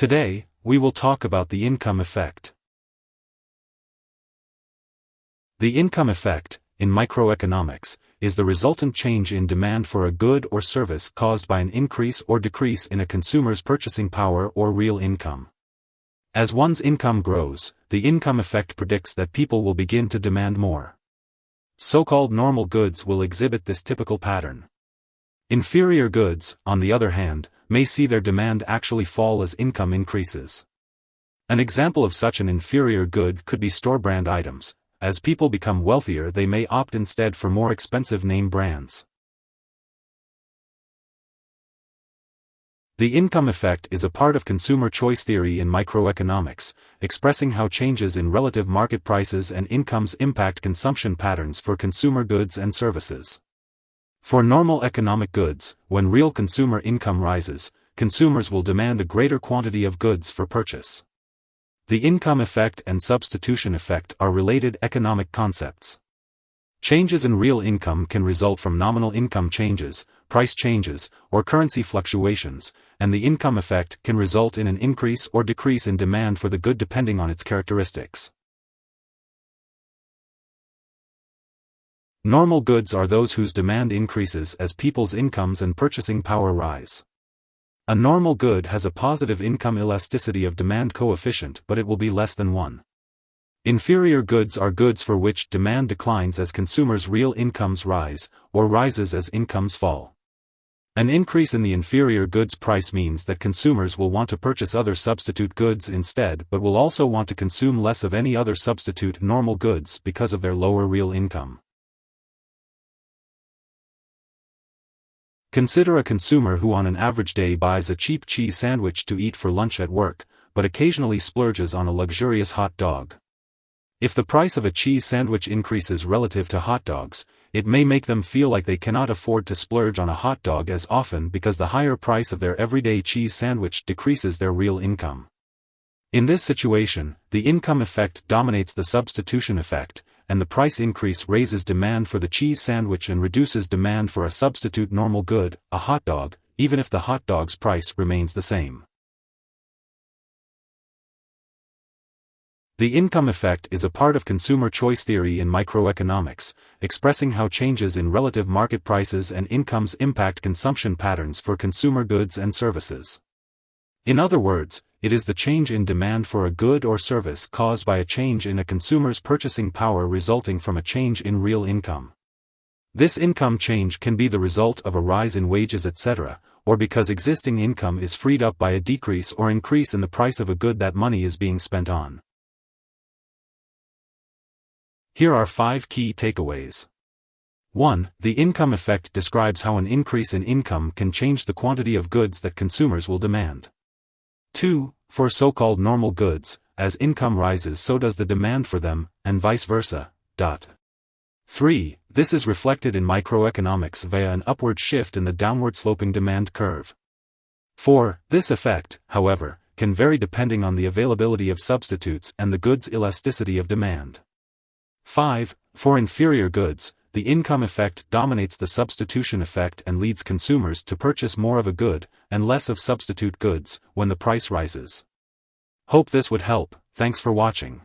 Today, we will talk about the income effect. The income effect, in microeconomics, is the resultant change in demand for a good or service caused by an increase or decrease in a consumer's purchasing power or real income. As one's income grows, the income effect predicts that people will begin to demand more. So-called normal goods will exhibit this typical pattern. Inferior goods, on the other hand, may see their demand actually fall as income increases. An example of such an inferior good could be store-brand items. As people become wealthier, they may opt instead for more expensive name brands. The income effect is a part of consumer choice theory in microeconomics, expressing how changes in relative market prices and incomes impact consumption patterns for consumer goods and services. For normal economic goods, when real consumer income rises, consumers will demand a greater quantity of goods for purchase. The income effect and substitution effect are related economic concepts. Changes in real income can result from nominal income changes, price changes, or currency fluctuations, and the income effect can result in an increase or decrease in demand for the good depending on its characteristics. Normal goods are those whose demand increases as people's incomes and purchasing power rise. A normal good has a positive income elasticity of demand coefficient, but it will be less than 1. Inferior goods are goods for which demand declines as consumers' real incomes rise, or rises as incomes fall. An increase in the inferior goods price means that consumers will want to purchase other substitute goods instead, but will also want to consume less of any other substitute normal goods because of their lower real income. Consider a consumer who on an average day buys a cheap cheese sandwich to eat for lunch at work, but occasionally splurges on a luxurious hot dog. If the price of a cheese sandwich increases relative to hot dogs, it may make them feel like they cannot afford to splurge on a hot dog as often because the higher price of their everyday cheese sandwich decreases their real income. In this situation, the income effect dominates the substitution effect, and the price increase raises demand for the cheese sandwich and reduces demand for a substitute normal good, a hot dog, even if the hot dog's price remains the same. The income effect is a part of consumer choice theory in microeconomics, expressing how changes in relative market prices and incomes impact consumption patterns for consumer goods and services. In other words, it is the change in demand for a good or service caused by a change in a consumer's purchasing power resulting from a change in real income. This income change can be the result of a rise in wages, etc., or because existing income is freed up by a decrease or increase in the price of a good that money is being spent on. Here are 5 key takeaways. 1. The income effect describes how an increase in income can change the quantity of goods that consumers will demand. 2. For so-called normal goods, as income rises so does the demand for them, and vice versa. 3. This is reflected in microeconomics via an upward shift in the downward-sloping demand curve. 4. This effect, however, can vary depending on the availability of substitutes and the goods' elasticity of demand. 5. For inferior goods, the income effect dominates the substitution effect and leads consumers to purchase more of a good, and less of substitute goods, when the price rises. Hope this would help. Thanks for watching.